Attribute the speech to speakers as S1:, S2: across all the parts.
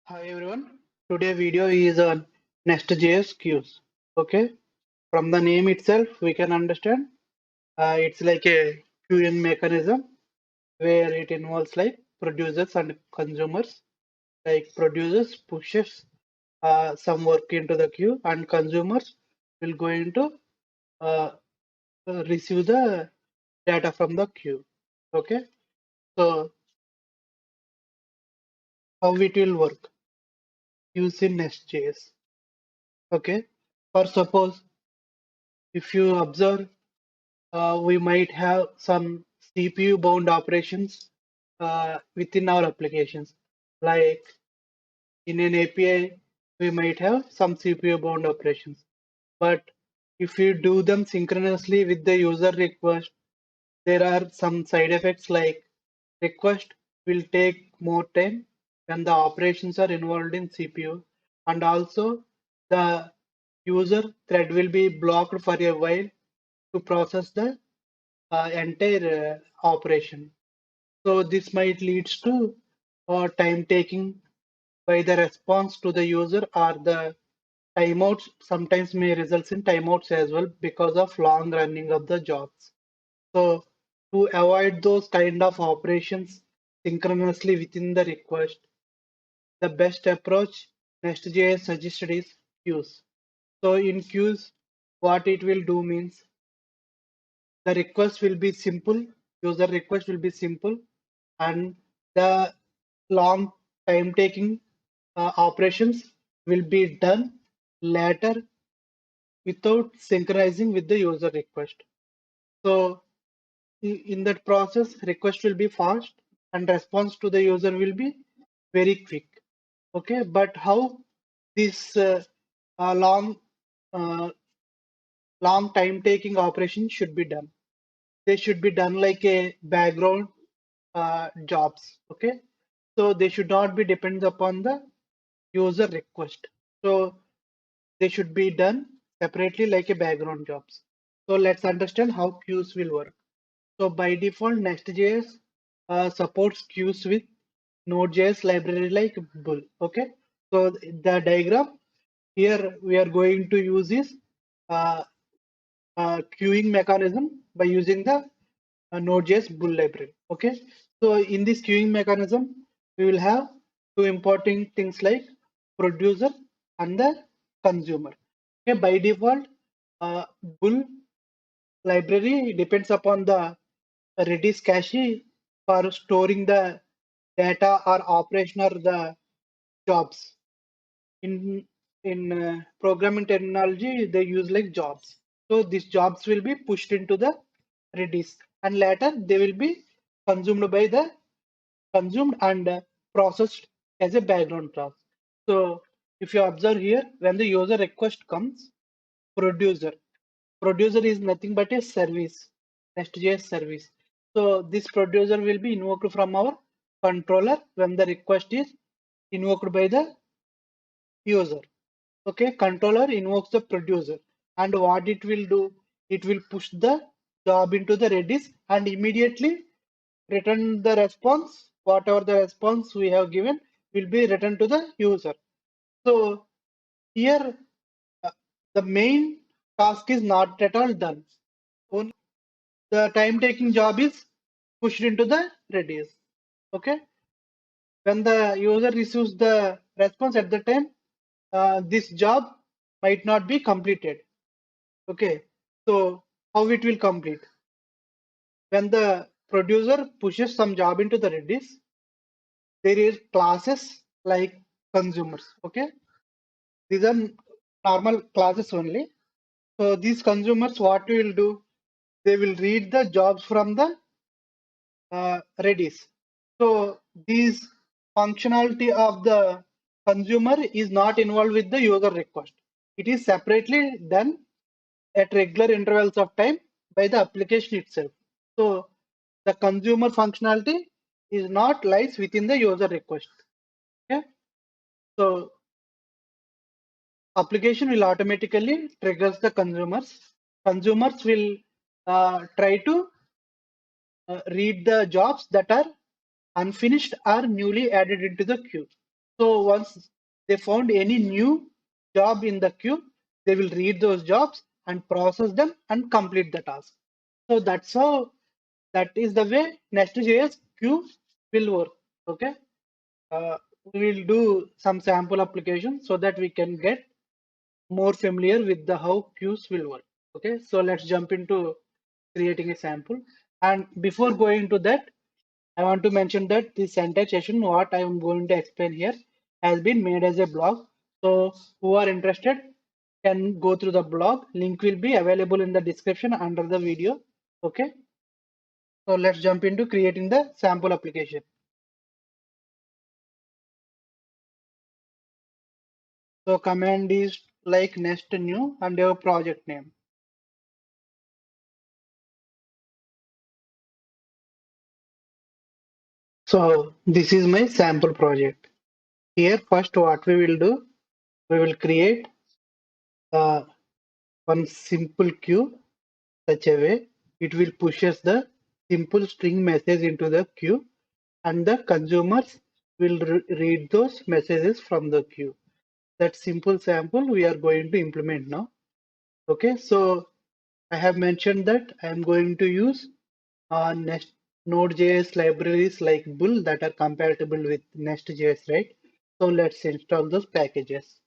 S1: Hi everyone. Today video is on NestJS queues. Okay. From the name itself, we can understand it's like a queuing mechanism where it involves like producers and consumers. Like producers pushes some work into the queue and consumers will go into uh, receive the data from the queue. Okay. So how it will work? Use in NestJS. Okay. For suppose if you observe we might have some CPU bound operations within our applications. Like in an API, we might have some CPU bound operations. But if you do them synchronously with the user request, there are some side effects like request will take more time when the operations are involved in CPU, and also the user thread will be blocked for a while to process the entire operation. So this might leads to time taking by the response to the user, or the timeouts sometimes may result in timeouts as well because of long running of the jobs. So to avoid those kind of operations synchronously within the request, the best approach NestJS suggested is queues. So in queues, what it will do means the request will be simple, user request will be simple, and the long time taking operations will be done later without synchronizing with the user request. So in that process, request will be fast and response to the user will be very quick. Okay, but how this long uh, long time taking operation should be done? They should be done like a background jobs. Okay, so they should not be dependent upon the user request. So they should be done separately like a background jobs. So let's understand how queues will work. So by default, Next.js supports queues with Node.js library like Bull. Okay, so the diagram here we are going to use is uh, queuing mechanism by using the Node.js Bull library. Okay, so in this queuing mechanism, we will have two important things like producer and the consumer. Okay, by default, Bull library depends upon the Redis cache for storing the data or operation or the jobs. In programming terminology, they use like jobs. So these jobs will be pushed into the Redis, and later they will be consumed and processed as a background task. So if you observe here, when the user request comes, producer producer is nothing but a service, NestJS service. So this producer will be invoked from our controller when the request is invoked by the user. Okay, controller invokes the producer, and what it will do, it will push the job into the Redis and immediately return the response. Whatever the response we have given will be returned to the user. So here uh, the main task is not at all done. Only the time taking job is pushed into the Redis. Okay, when the user receives the response at the time, this job might not be completed. Okay, so how it will complete? When the producer pushes some job into the Redis, there is classes like consumers. Okay, these are normal classes only. So these consumers, what will do? They will read the jobs from the Redis. So these functionality of the consumer is not involved with the user request. It is separately done at regular intervals of time by the application itself. So the consumer functionality is not lies within the user request. Okay. So application will automatically triggers the consumers. Consumers will try to read the jobs that are unfinished or newly added into the queue. So once they found any new job in the queue, they will read those jobs and process them and complete the task. So that is the way NestJS queue will work. Okay. We will do some sample applications so that we can get more familiar with the how queues will work. Okay, so let's jump into creating a sample. And before going to that, I want to mention that this entire session, what I am going to explain here, has been made as a blog. So who are interested can go through the blog. Link will be available in the description under the video. Okay, so let's jump into creating the sample application. So command is like nest new and your project name. So this is my sample project. Here first what we will do, we will create uh, one simple queue such a way it will pushes the simple string message into the queue and the consumers will read those messages from the queue. That simple sample we are going to implement now. Okay, so I have mentioned that I am going to use Node.js libraries like Bull that are compatible with NestJS, right? So let's install those packages.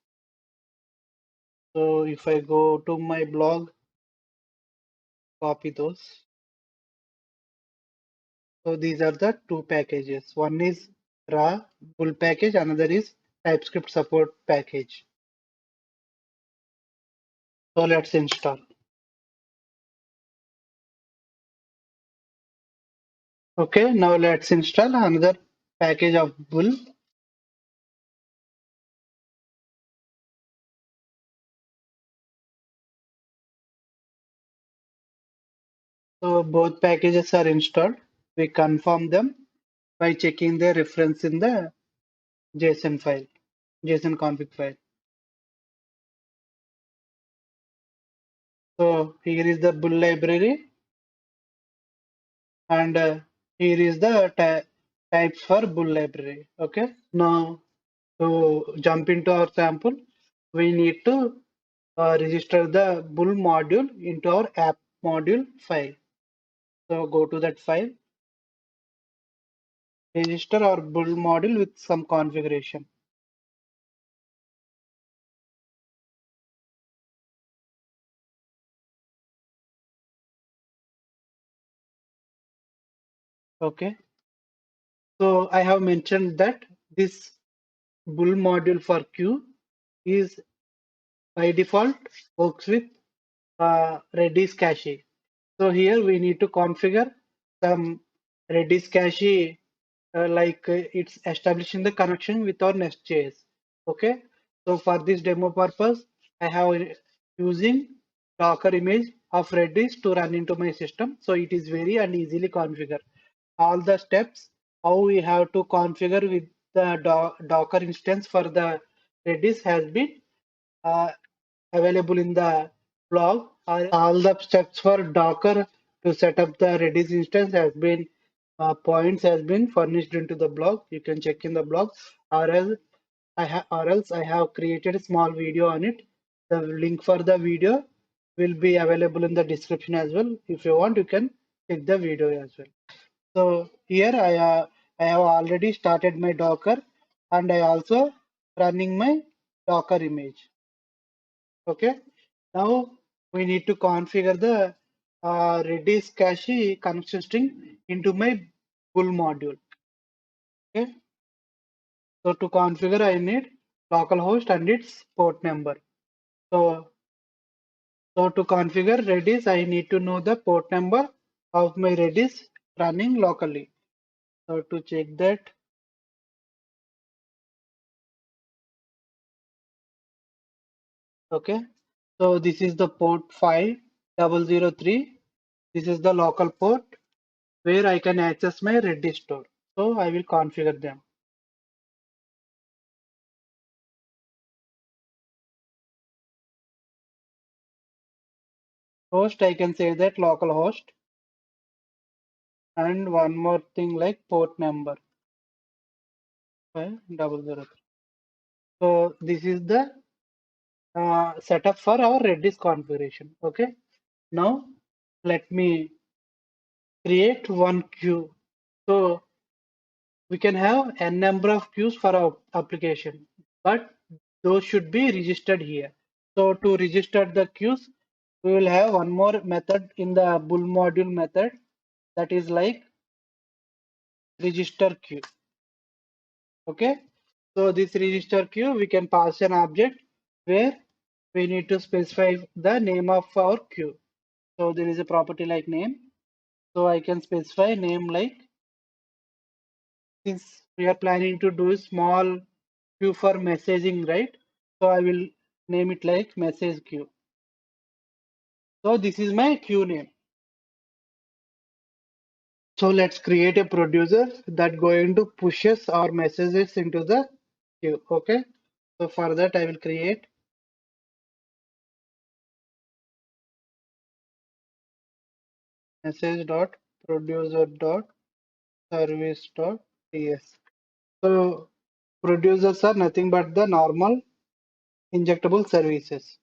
S1: So if I go to my blog, copy those. So these are the two packages. One is raw Bull package, another is TypeScript support package. So let's install. Okay, now let's install another package of Bull. So both packages are installed. We confirm them by checking the reference in the JSON file, JSON config file. So here is the Bull library and here is the types for Bull library. Okay, now to jump into our sample, we need to register the Bull module into our app module file. So go to that file, register our Bull module with some configuration. Okay, so I have mentioned that this Bull module for Q is by default works with Redis cache. So here we need to configure some Redis cache it's establishing the connection with our NestJS. Okay, so for this demo purpose, I have using Docker image of Redis to run into my system. So it is very and easily configure. All the steps how we have to configure with the Docker instance for the Redis has been uh, available in the blog. All the steps for Docker to set up the Redis instance has been points has been furnished into the blog. You can check in the blog, or else I have created a small video on it. The link for the video will be available in the description as well. If you want, you can check the video as well. So here I have already started my Docker and I also running my Docker image. Okay. Now we need to configure the Redis cache connection string into my bull module. Okay. So to configure, I need localhost and its port number. So to configure Redis, I need to know the port number of my Redis running locally. So to check that, okay. So this is the port 5003. This is the local port where I can access my Redis store. So I will configure them. Host, I can say that localhost, and one more thing like port number 5003. So this is the setup for our Redis configuration. Okay. Now let me create one queue. So we can have n number of queues for our application, but those should be registered here. So to register the queues, we will have one more method in the bool module method, that is like register queue. Okay. So this register queue, we can pass an object where we need to specify the name of our queue. So there is a property like name. So I can specify name like, since we are planning to do a small queue for messaging, right? So I will name it like message queue. So this is my queue name. So let's create a producer that going to pushes our messages into the queue. Okay. So for that I will create message dot producer dot service dot ts. So producers are nothing but the normal injectable services.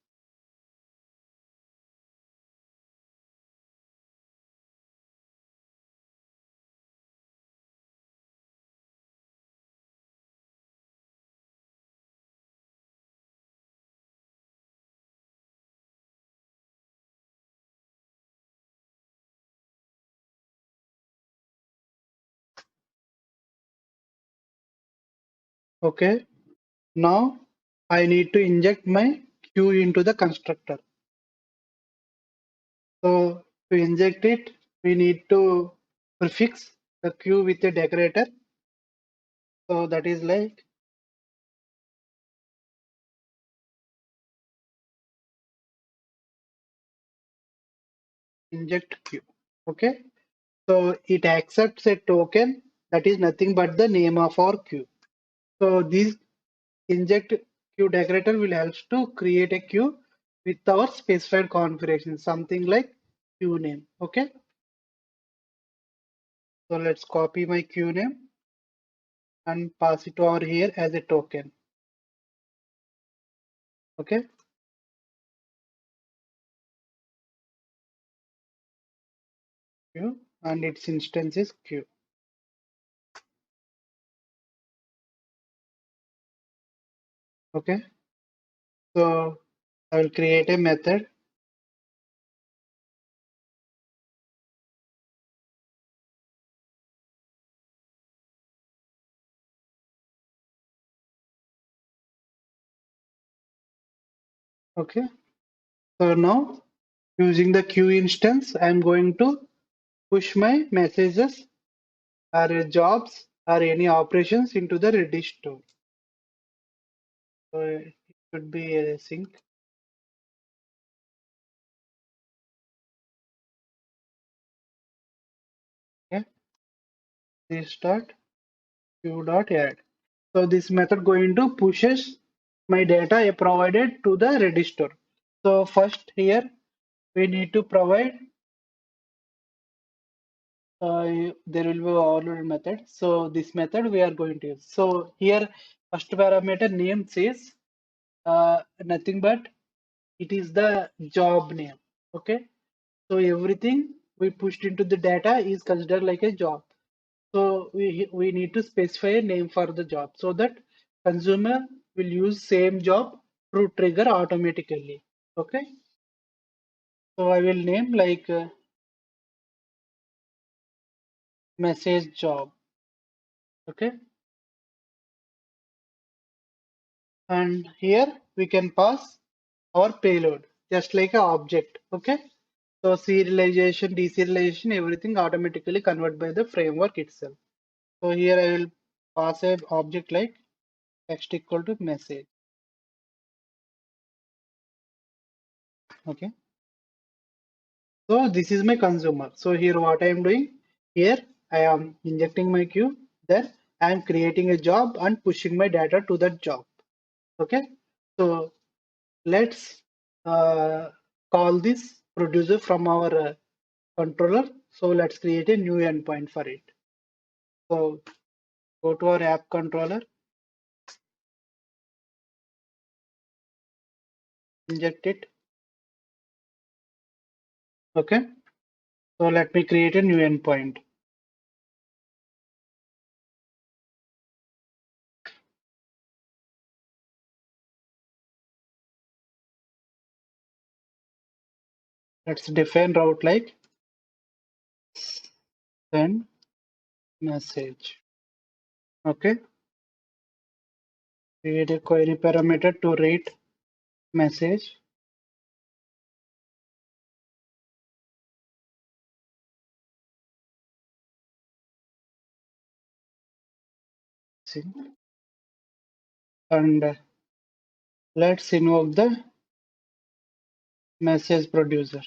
S1: Okay. Now I need to inject my queue into the constructor. So to inject it, we need to prefix the queue with a decorator. So that is like inject queue. Okay. So it accepts a token that is nothing but the name of our queue. So this inject queue decorator will help to create a queue with our specified configuration, something like queue name. Okay. So let's copy my queue name and pass it over here as a token. Okay. Queue and its instance is queue. Okay. So I will create a method. Okay. So now using the queue instance, I'm going to push my messages or jobs or any operations into the Redis store. So it should be a sync. Okay. This dot queue dot add. So this method going to pushes my data I provided to the Redis store. So first here we need to provide there will be a overloaded method. So this method we are going to use. So here first parameter name says nothing but it is the job name. Okay. So everything we pushed into the data is considered like a job. So we need to specify a name for the job so that consumer will use same job to trigger automatically. Okay. So I will name like message job. Okay. And here we can pass our payload just like a object. Okay. So serialization, deserialization, everything automatically convert by the framework itself. So here I will pass an object like text equal to message. Okay. So this is my consumer. So here what I am doing, here I am injecting my queue, then I am creating a job and pushing my data to that job. Okay. So let's uh, call this producer from our controller. So let's create a new endpoint for it. So go to our app controller inject it. Okay, so let me create a new endpoint. Let's define route like send message. Okay, create a query parameter to read message. See, and let's invoke the message producer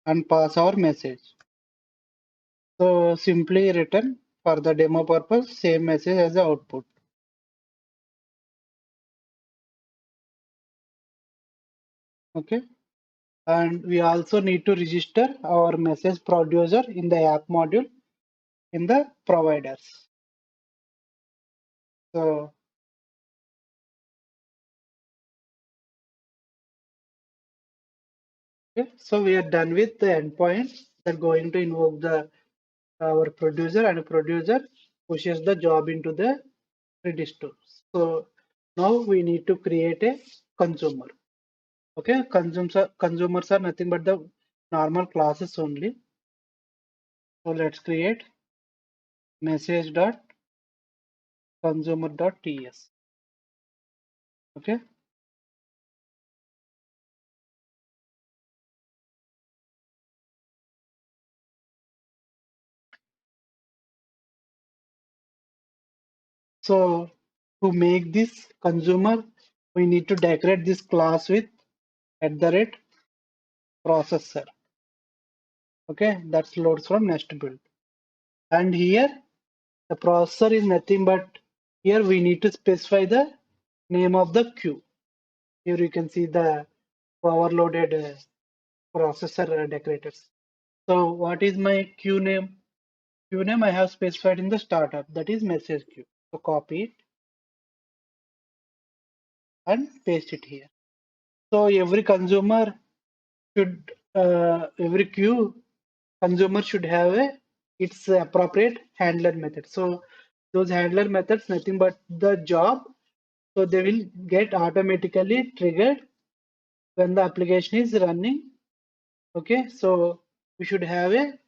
S1: and pass our message. So simply return for the demo purpose same message as the output. Okay, and we also need to register our message producer in the app module in the providers. So okay, so we are done with the endpoints that going to invoke the our producer, and producer pushes the job into the Redis store. So now we need to create a consumer. Okay, consumers are nothing but the normal classes only. So let's create message.consumer.ts. Okay, so to make this consumer, we need to decorate this class with @processor. Okay, that's loads from nest build. And here the processor is nothing but here we need to specify the name of the queue. Here you can see the overloaded processor decorators. So what is my queue name? Queue name I have specified in the startup, that is message queue. So copy it and paste it here. So every consumer should, every queue consumer should have its appropriate handler method. So those handler methods nothing but the job. So they will get automatically triggered when the application is running. Okay, so we should have a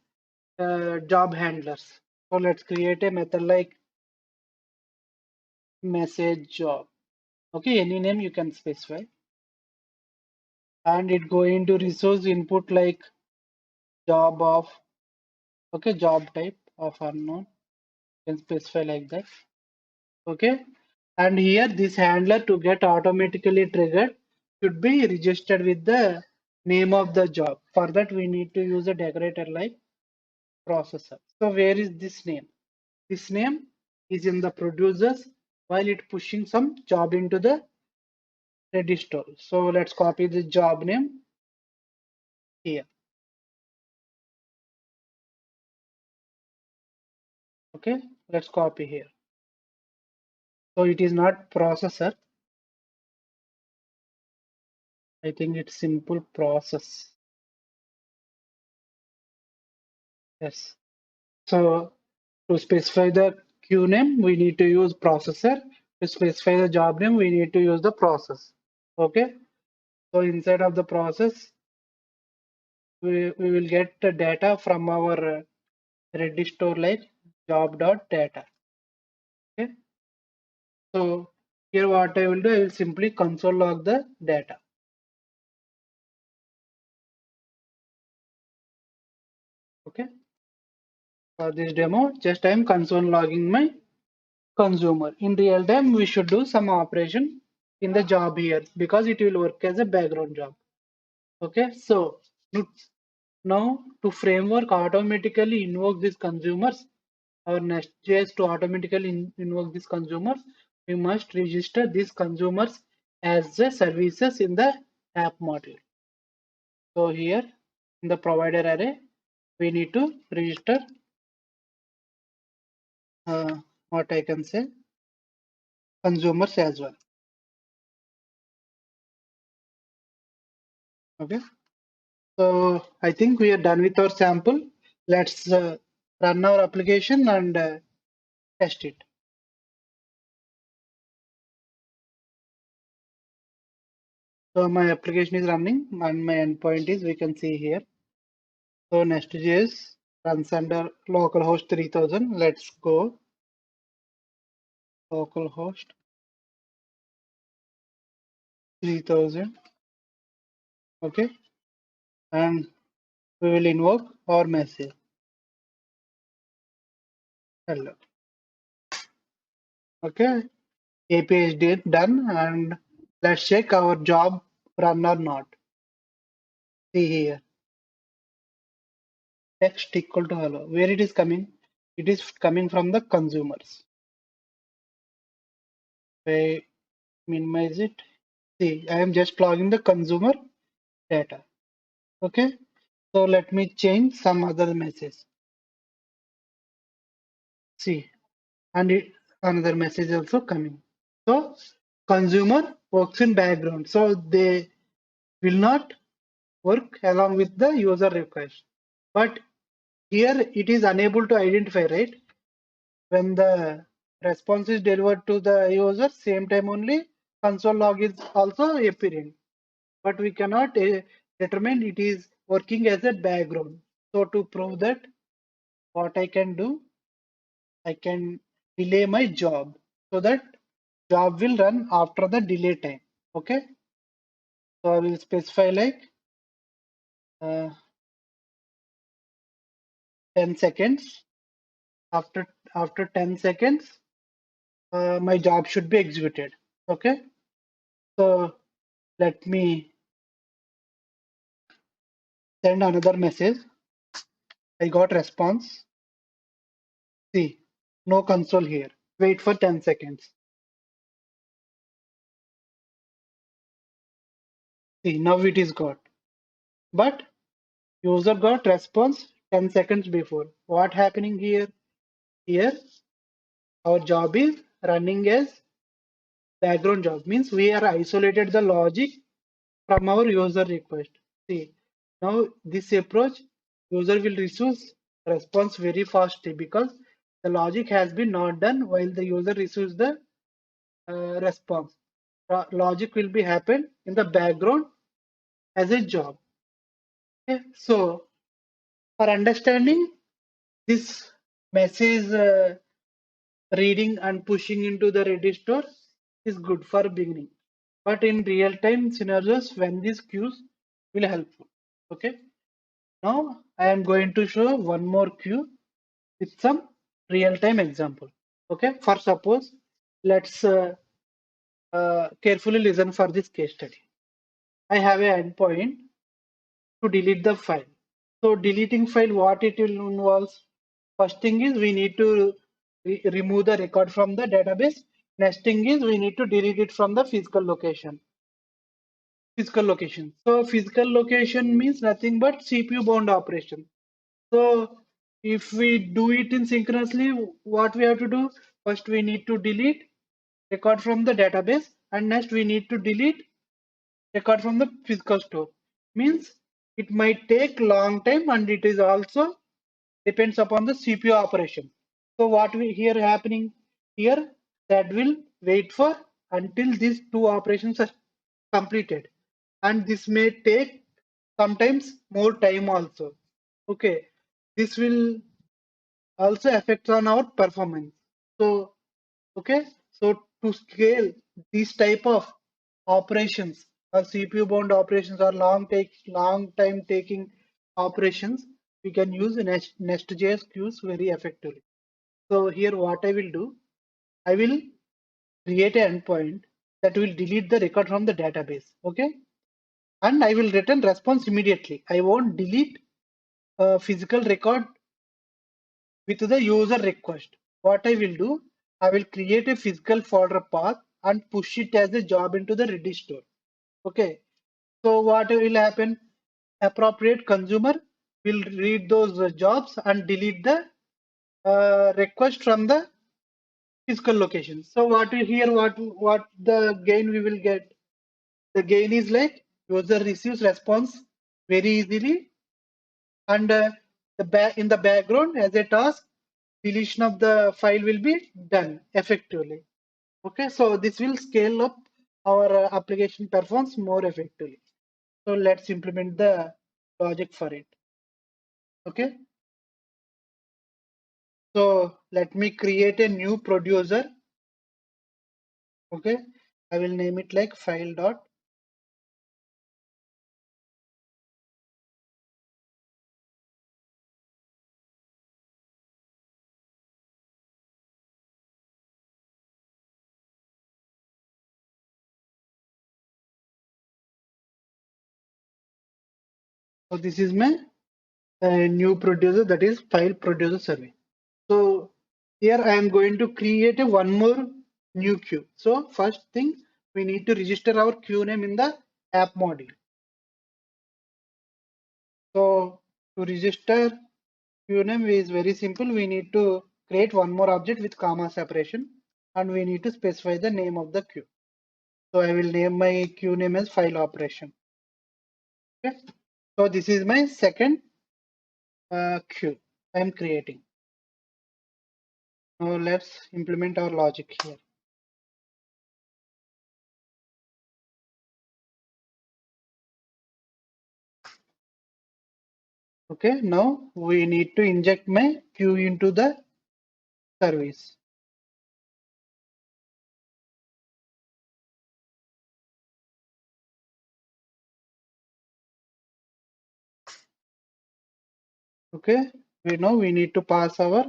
S1: job handlers. So let's create a method like message job. Okay, any name you can specify, and it going to resource input like job of, okay, job type of unknown, you can specify like that. Okay, and here this handler to get automatically triggered should be registered with the name of the job. For that we need to use a decorator like processor. So where is this name? This name is in the producers while it pushing some job into the Redis store. So let's copy the job name here. Okay, let's copy here. So it is not processor. I think it's simple process. Yes. So to specify the queue name, we need to use processor. To specify the job name, we need to use the process. Okay. So inside of the process, we will get the data from our Redis store like job.data. Okay. So here what I will do, I will simply console log the data. Okay. For this demo, just I am console logging my consumer. In real time, we should do some operation in the job here because it will work as a background job. Okay. So now to framework automatically invoke these consumers, our NestJS to automatically invoke these consumers, we must register these consumers as the services in the app module. So here in the provider array, we need to register what I can say consumers as well. Okay. So I think we are done with our sample. Let's run our application and test it. So my application is running and my endpoint is, we can see here. So NestJS runs under localhost 3000. Let's go localhost 3000. Okay. And we will invoke our message. Hello. Okay. API is done, and let's check our job run or not. See here. Text equal to hello. Where it is coming? It is coming from the consumers. I minimize it. See, I am just logging the consumer data. Okay. So let me change some other message. See, and another message also coming. So consumer works in background. So they will not work along with the user request. But here it is unable to identify, right? When the response is delivered to the user, same time only console log is also appearing. But we cannot determine it is working as a background. So to prove that, what I can do, I can delay my job so that job will run after the delay time. Okay. So I will specify like uh, 10 seconds. After 10 seconds, my job should be executed. Okay. So let me send another message. I got response. See, no console here. Wait for 10 seconds. See, now it is got. But user got response 10 seconds before. What happening here? Here, our job is running as background job. Means we are isolated the logic from our user request. See, now this approach, user will receive response very fastly because the logic has been not done while the user receives the response. Logic will be happen in the background as a job. Okay, so for understanding this message reading and pushing into the Redis store is good for beginning. But in real time scenarios, when these queues will helpful. Okay. Now I am going to show one more queue with some real time example. Okay. For suppose, let's carefully listen for this case study. I have an endpoint to delete the file. So deleting file, what it will involves? First thing is we need to remove the record from the database. Next thing is we need to delete it from the physical location. Physical location. So physical location means nothing but CPU bound operation. So if we do it in synchronously, what we have to do? First we need to delete record from the database, and next we need to delete record from the physical store. Means it might take long time, and it is also depends upon the CPU operation. So what we here happening here, that will wait for until these two operations are completed, and this may take sometimes more time also. Okay, this will also affect on our performance. So okay, so to scale these type of operations or CPU bound operations or long time taking operations, we can use NestJS queues very effectively. So here what I will do, I will create an endpoint that will delete the record from the database. Okay, and I will return response immediately. I won't delete a physical record with the user request. What I will do, I will create a physical folder path and push it as a job into the Redis store. Okay. So what will happen? Appropriate consumer will read those jobs and delete the request from the physical location. So what we here, what the gain we will get? The gain is like User receives response very easily, and in the background as a task, deletion of the file will be done effectively. Okay, so this will scale up our application performance more effectively. So let's implement the logic for it. Okay, so let me create a new producer. Okay, I will name it like file dot. So this is my new producer, that is file producer survey. So here I am going to create a one more new queue. So first thing, we need to register our queue name in the app module. So to register queue name is very simple. We need to create one more object with comma separation, and we need to specify the name of the queue. So I will name my queue name as file operation. Okay. So this is my second queue I am creating. Now let's implement our logic here. Okay, now we need to inject my queue into the service. Okay, we know we need to pass our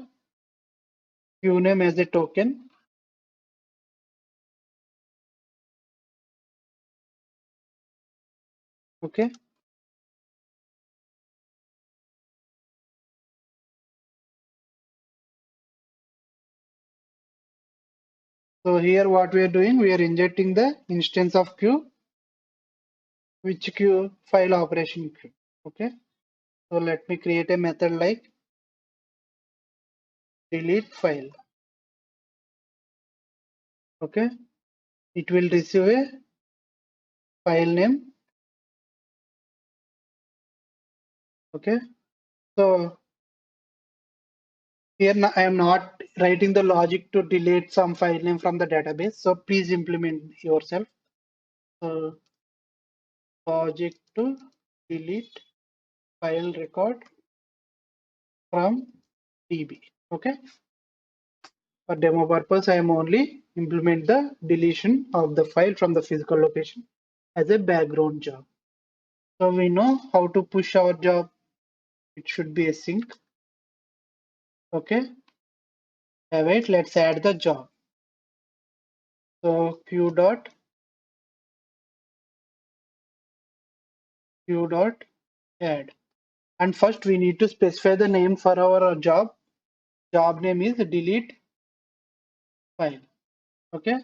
S1: queue name as a token. Okay, so here what we are doing, we are injecting the instance of queue, which queue file operation queue. Okay, so let me create a method like delete file. Okay, it will receive a file name. Okay, so here I am not writing the logic to delete some file name from the database. So please implement yourself. So logic to delete file record from DB. Okay. For demo purpose, I am only implement the deletion of the file from the physical location as a background job. So we know how to push our job. It should be a sync. Okay. Wait, let's add the job. So q dot add. And first we need to specify the name for our job. Job name is delete file. Okay.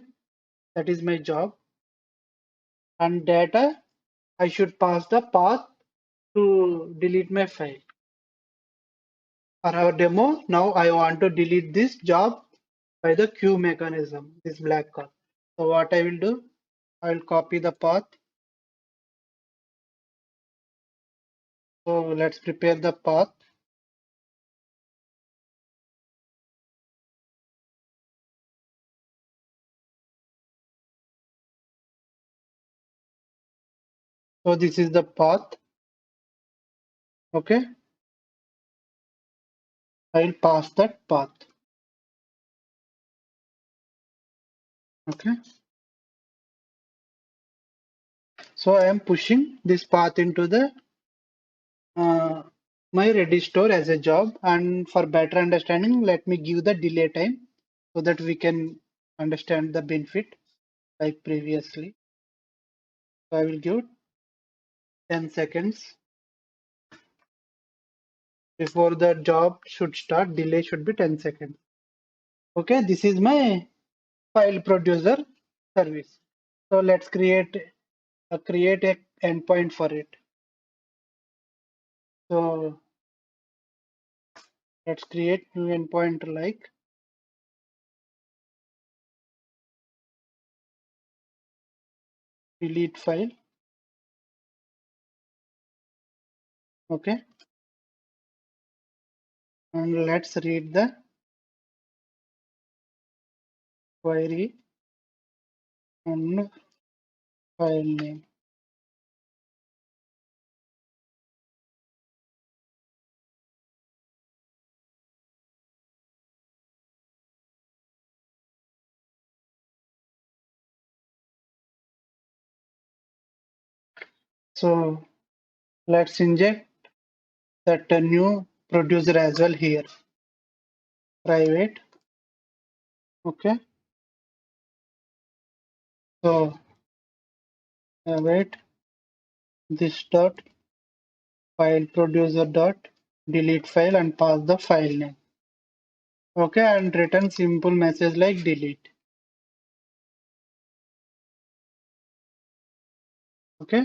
S1: That is my job. And data, I should pass the path to delete my file. For our demo, now I want to delete this job by the queue mechanism, this black call. So what I will do, I will copy the path. So let's prepare the path. So this is the path. Okay. I will pass that path. Okay. So I am pushing this path into the my Redis store as a job. And for better understanding, let me give the delay time so that we can understand the benefit like previously. So I will give 10 seconds before the job should start. Delay should be 10 seconds. Okay, this is my file producer service. So let's create a endpoint for it. So let's create new endpoint like delete file. Okay, and let's read the query and file name. So let's inject that new producer as well here. Private. Okay. So await this dot file producer dot delete file and pass the file name. Okay, and return simple message like delete. Okay.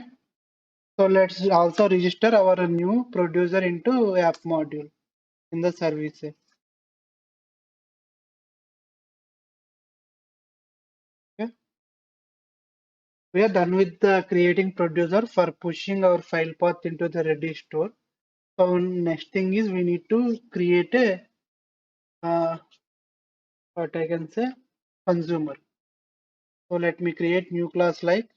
S1: So let's also register our new producer into app module in the services. Okay. We are done with the creating producer for pushing our file path into the Redis store. So next thing is we need to create a what I can say consumer. So let me create new class like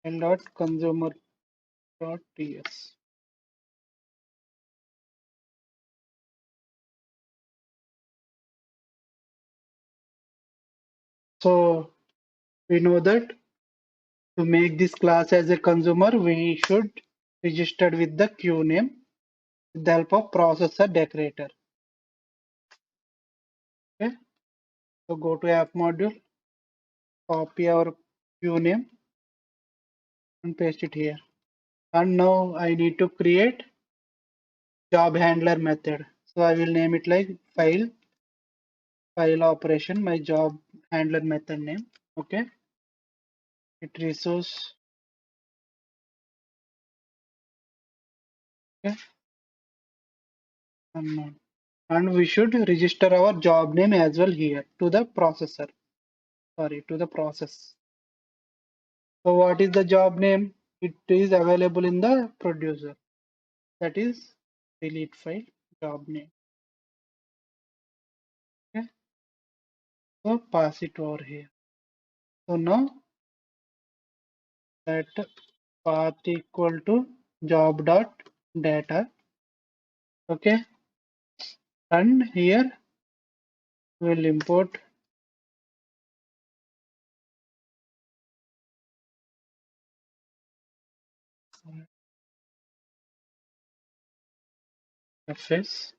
S1: l.consumer.ts. So we know that to make this class as a consumer, we should register with the queue name with the help of processor decorator. Okay, so go to app module, copy our queue name and paste it here. And now I need to create job handler method. So I will name it like file operation, my job handler method name. Okay, it resource. Okay, unknown. And we should register our job name as well here to the processor. Sorry, to the process. So what is the job name? It is available in the producer. That is delete file job name. Okay, so pass it over here. So now that path equal to job dot data. Okay, and here we'll import fs.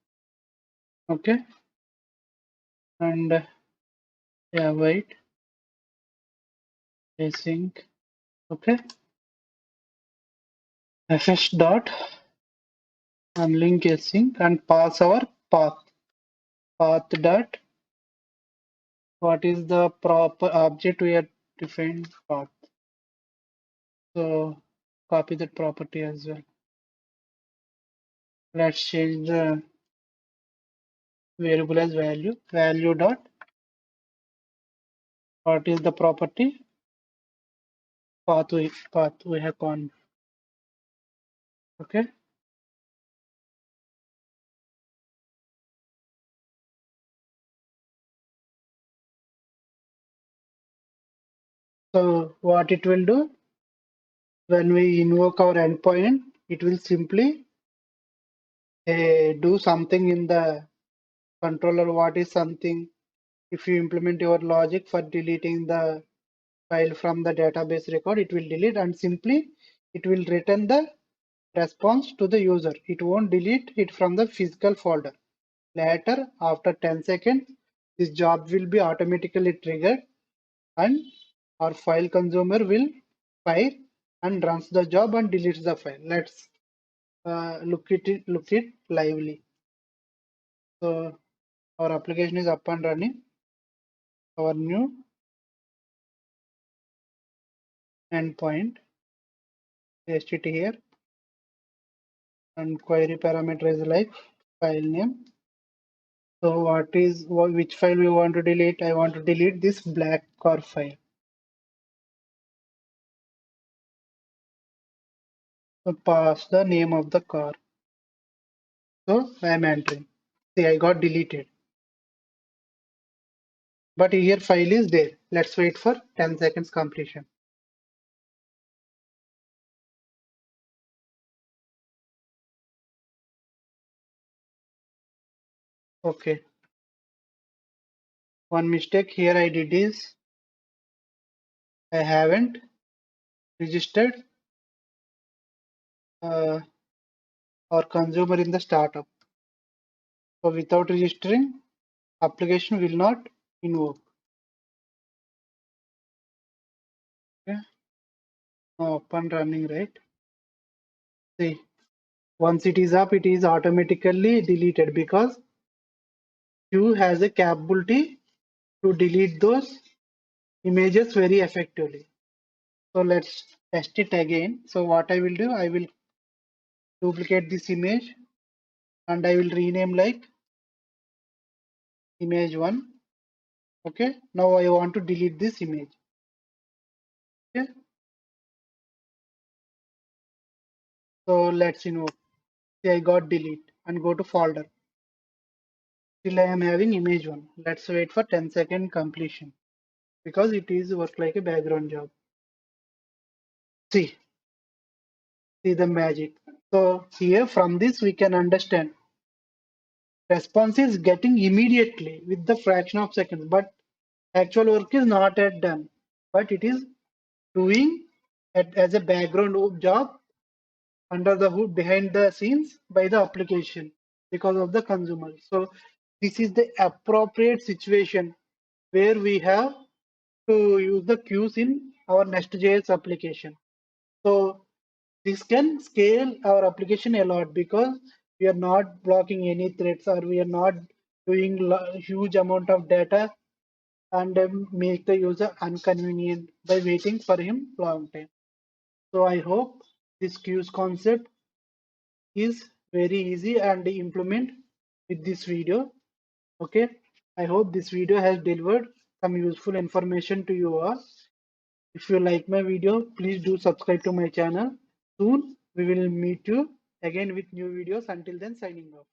S1: Okay, and yeah, wait, async. Okay, fs dot unlink async and pass our path dot what is the proper object we are defined path. So copy that property as well. Let's change the variable as value dot what is the property path we have gone. Okay, so what it will do when we invoke our endpoint, it will simply do something in the controller. What is something? If you implement your logic for deleting the file from the database record, it will delete and simply it will return the response to the user. It won't delete it from the physical folder. Later, after 10 seconds, this job will be automatically triggered and our file consumer will fire and runs the job and deletes the file. Let's look it lively. So our application is up and running. Our new endpoint, paste it here, and query parameter is like file name. So which file we want to delete? I want to delete this black core file. So pass the name of the car. So I am entering. See, I got deleted. But here file is there. Let's wait for 10 seconds completion. Okay. One mistake here I did is I haven't registered our consumer in the startup. So without registering, application will not invoke. Okay. Now up and running, right? See, once it is up, it is automatically deleted because Q has a capability to delete those images very effectively. So let's test it again. So what I will do, I will duplicate this image and I will rename like image1. Okay. Now I want to delete this image. Okay. So let's invoke. See, I got delete and go to folder. Still I am having image1. Let's wait for 10-second completion because it is work like a background job. See the magic. So here from this we can understand response is getting immediately with the fraction of seconds, but actual work is not yet done, but it is doing it as a background job under the hood behind the scenes by the application because of the consumer. So this is the appropriate situation where we have to use the queues in our NestJS application. So this can scale our application a lot because we are not blocking any threads or we are not doing huge amount of data and make the user inconvenient by waiting for him long time. So I hope this queues concept is very easy and implement with this video. Okay, I hope this video has delivered some useful information to you all. If you like my video, please do subscribe to my channel. Soon we will meet you again with new videos. Until then, signing off.